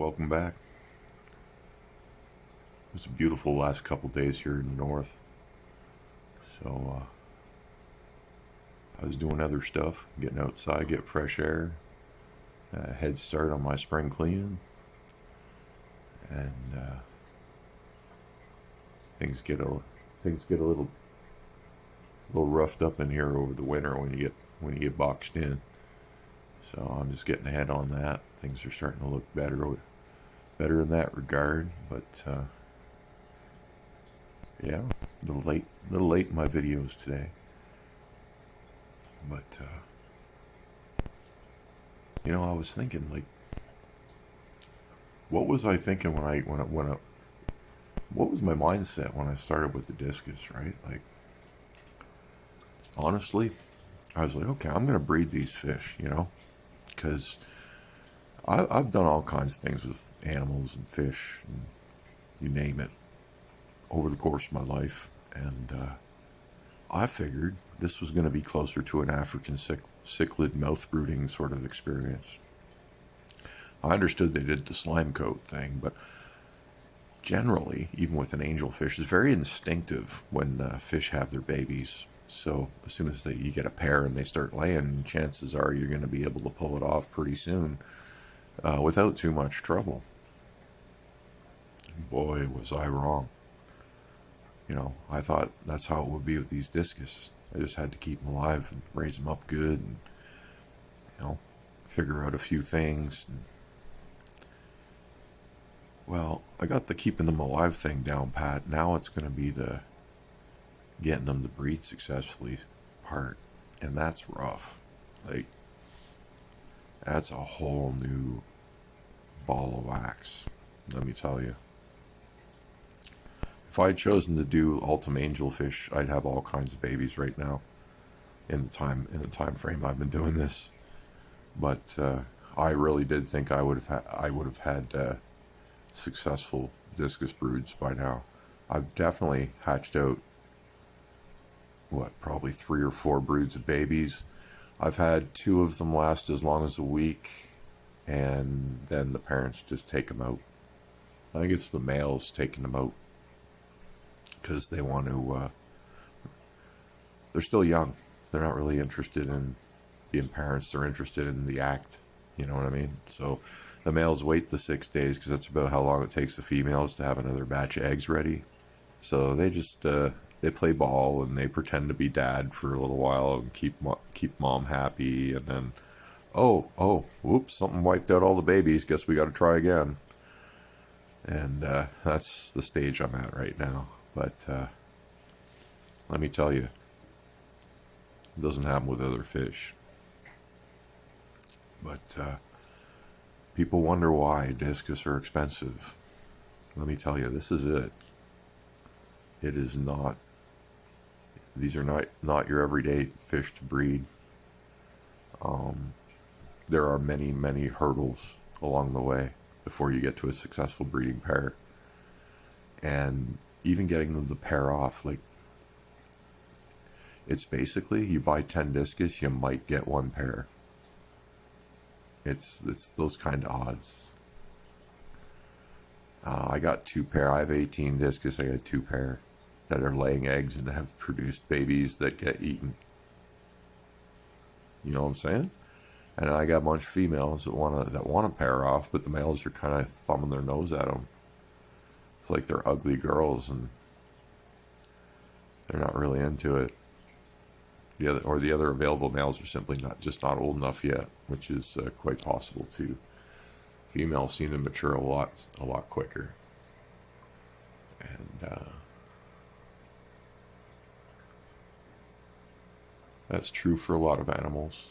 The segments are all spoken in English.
welcome back. It was a beautiful last couple days here in the north. So I was doing other stuff, getting outside, get fresh air, head start on my spring cleaning, and things get a little roughed up in here over the winter when you get boxed in. So I'm just getting ahead on that. Things are starting to look better in that regard, but yeah, a little late in my videos today. But I was thinking, like, what was I thinking what was my mindset when I started with the discus, right? Like, honestly, I was like, okay, I'm gonna breed these fish, because I've done all kinds of things with animals and fish, and you name it, over the course of my life, and I figured this was going to be closer to an African cichlid mouth brooding sort of experience. I understood they did the slime coat thing, but generally, even with an angelfish, it's very instinctive when fish have their babies. So as soon as you get a pair and they start laying, chances are you're going to be able to pull it off pretty soon without too much trouble. Boy, was I wrong. I thought that's how it would be with these discus. I just had to keep them alive and raise them up good and, figure out a few things. Well, I got the keeping them alive thing down pat. Now it's going to be the getting them to breed successfully part. And that's rough. Like, that's a whole new ball of wax, let me tell you. If I had chosen to do ultimate angelfish, I'd have all kinds of babies right now. In the time frame I've been doing this, but I really did think I would have had successful discus broods by now. I've definitely hatched out probably 3 or 4 broods of babies. I've had 2 of them last as long as a week, and then the parents just take them out. I think it's the males taking them out because they want to, they're still young. They're not really interested in being parents. They're interested in the act. You know what I mean? So the males wait the 6 days because that's about how long it takes the females to have another batch of eggs ready. So they just, they play ball and they pretend to be dad for a little while and keep mom happy. And then, whoops, something wiped out all the babies. Guess we got to try again. And that's the stage I'm at right now. But let me tell you, it doesn't happen with other fish. But people wonder why discus are expensive. Let me tell you, this is it. It is not. These are not your everyday fish to breed. There are many, many hurdles along the way before you get to a successful breeding pair. And even getting them to pair off, like, it's basically, you buy 10 discus, you might get 1 pair. It's those kind of odds. I got 2 pair. I have 18 discus. I got 2 pair that are laying eggs and have produced babies that get eaten. You know what I'm saying? And I got a bunch of females that want to pair off, but the males are kind of thumbing their nose at them. It's like they're ugly girls and they're not really into it. The other available males are simply not old enough yet, which is quite possible too. Females seem to mature a lot quicker, and that's true for a lot of animals.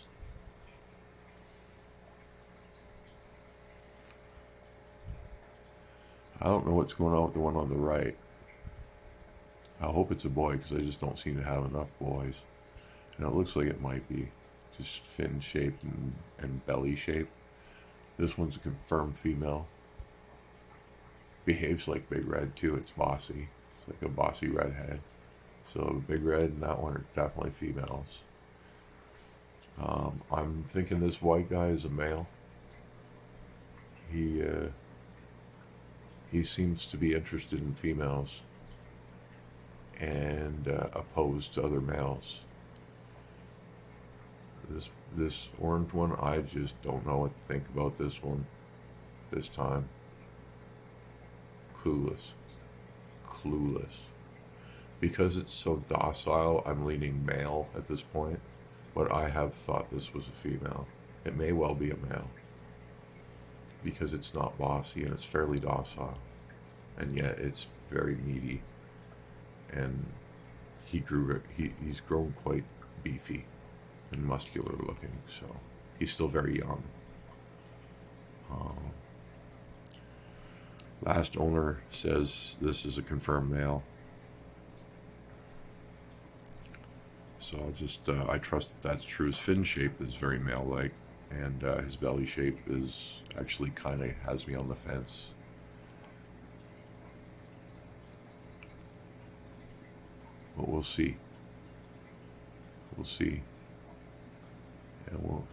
I don't know what's going on with the one on the right. I hope it's a boy because I just don't seem to have enough boys. And it looks like it might be just fin shape and belly shape. This one's a confirmed female. Behaves like Big Red too. It's bossy. It's like a bossy redhead. So Big Red and that one are definitely females. I'm thinking this white guy is a male. He he seems to be interested in females and opposed to other males. This orange one, I just don't know what to think about this one this time. Clueless. Because it's so docile, I'm leaning male at this point, but I have thought this was a female. It may well be a male because it's not bossy and it's fairly docile, and yet it's very meaty, and he's grown quite beefy and muscular looking, so he's still very young. Last owner says this is a confirmed male. So I'll just, I trust that that's true. His fin shape is very male-like, and his belly shape is actually kind of has me on the fence. But we'll see. We'll see. And we'll,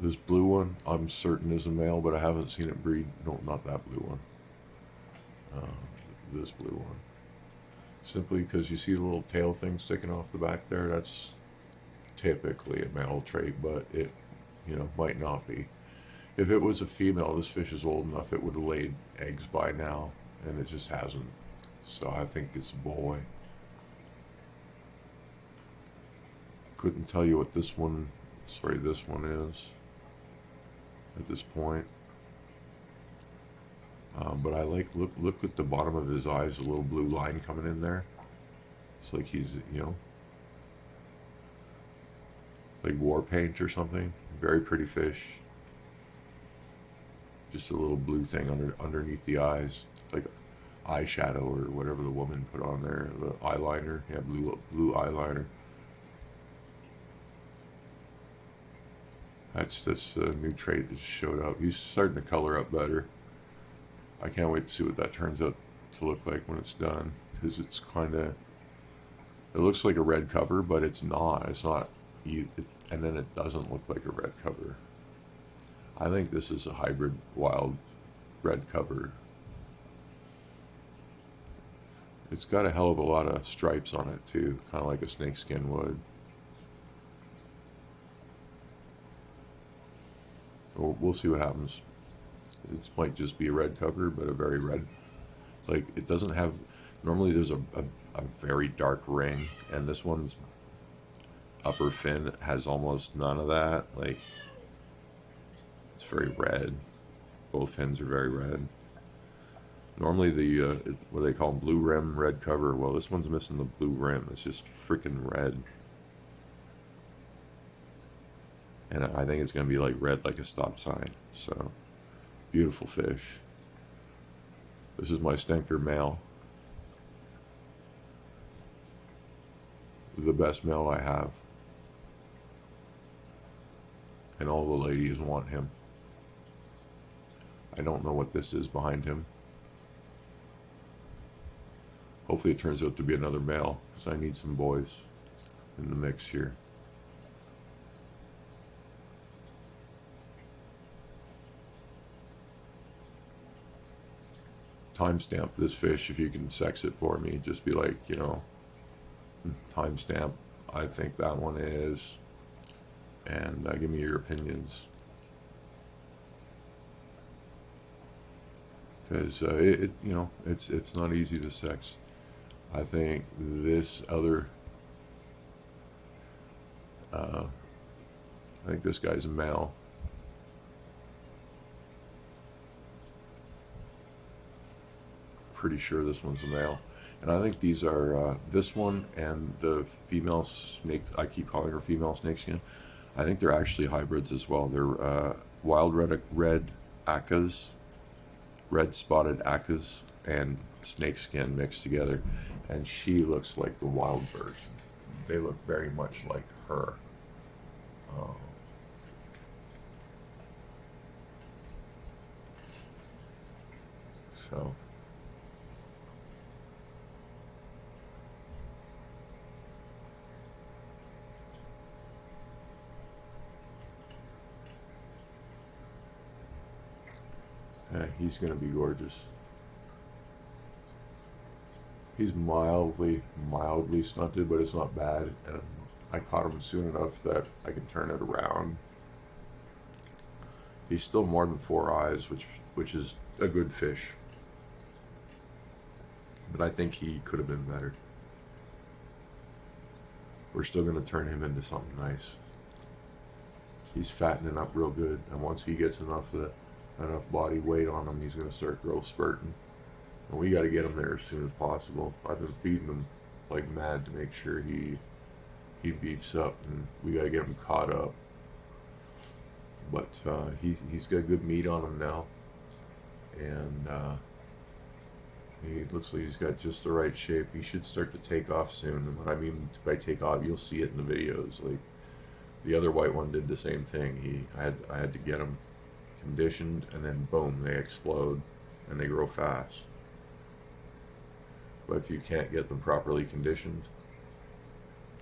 this blue one, I'm certain is a male, but I haven't seen it breed. No, not that blue one. This blue one. Simply because you see the little tail thing sticking off the back there, that's typically a male trait, but it, might not be. If it was a female, this fish is old enough, it would have laid eggs by now, and it just hasn't. So I think it's a boy. Couldn't tell you what this one is at this point. But I look at the bottom of his eyes, a little blue line coming in there. It's like he's, like war paint or something. Very pretty fish. Just a little blue thing underneath the eyes, like eyeshadow or whatever the woman put on there. The eyeliner, yeah, blue eyeliner. That's this new trait that just showed up. He's starting to color up better. I can't wait to see what that turns out to look like when it's done, because it's kind of, it looks like a red cover, but it's not. It's not, and then it doesn't look like a red cover. I think this is a hybrid wild red cover. It's got a hell of a lot of stripes on it too, kind of like a snakeskin would. We'll see what happens. It might just be a red cover, but a very red. Like, it doesn't have, normally there's a very dark ring, and this one's upper fin has almost none of that. Like, it's very red. Both fins are very red. Normally the, what do they call them, blue rim, red cover. Well, this one's missing the blue rim. It's just freaking red. And I think it's going to be like red like a stop sign. So, beautiful fish. This is my Stenker male. The best male I have. And all the ladies want him. I don't know what this is behind him. Hopefully it turns out to be another male, because I need some boys in the mix here. Timestamp this fish if you can sex it for me. Just be like, timestamp, I think that one is, and give me your opinions. Because it's not easy to sex. I think this other, I think this guy's a male. Pretty sure this one's a male. And I think these are, this one and the female snake, I keep calling her female snakeskin, I think they're actually hybrids as well. They're wild red acas, red spotted acas, and snakeskin mixed together. And she looks like the wild version. They look very much like her. So... he's going to be gorgeous. He's mildly stunted, but it's not bad. And I caught him soon enough that I can turn it around. He's still more than 4 eyes, which is a good fish. But I think he could have been better. We're still going to turn him into something nice. He's fattening up real good, and once he gets enough body weight on him, he's going to start growth spurting. And we got to get him there as soon as possible. I've been feeding him like mad to make sure he beefs up, and we got to get him caught up. But he's got good meat on him now, and he looks like he's got just the right shape. He should start to take off soon. And what I mean by take off, you'll see it in the videos. Like the other white one did the same thing. I had to get them conditioned, and then boom, they explode and they grow fast. But if you can't get them properly conditioned,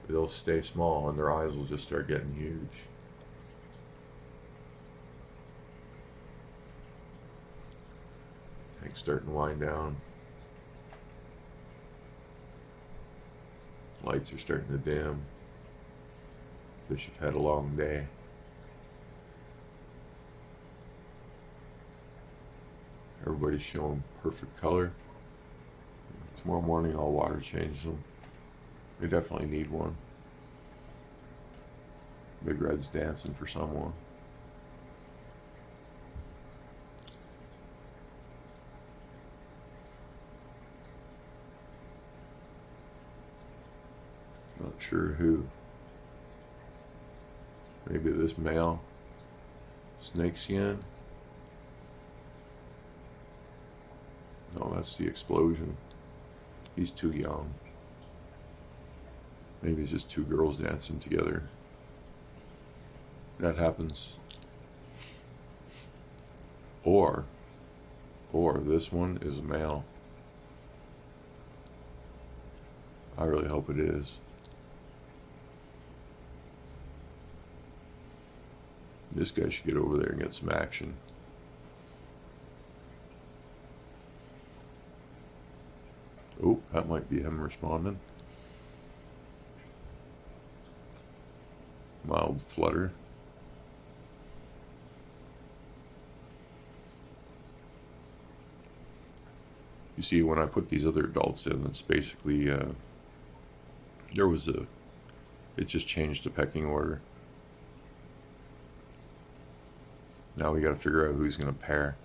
they'll stay small and their eyes will just start getting huge. Tank's starting to wind down. Lights are starting to dim. Fish have had a long day. Everybody's showing perfect color. Tomorrow morning I'll water change them. They definitely need one. Big Red's dancing for someone. Not sure who. Maybe this male snakeskin. No, that's the explosion. He's too young. Maybe it's just two girls dancing together. That happens. Or this one is a male. I really hope it is. This guy should get over there and get some action. Oh, that might be him responding. Mild flutter. You see, when I put these other adults in, it's basically, it just changed the pecking order. Now we got to figure out who's going to pair.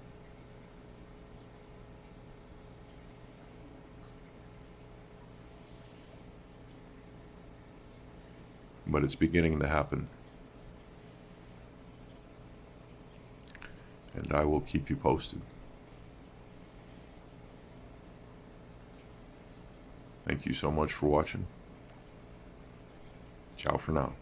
But it's beginning to happen. And I will keep you posted. Thank you so much for watching. Ciao for now.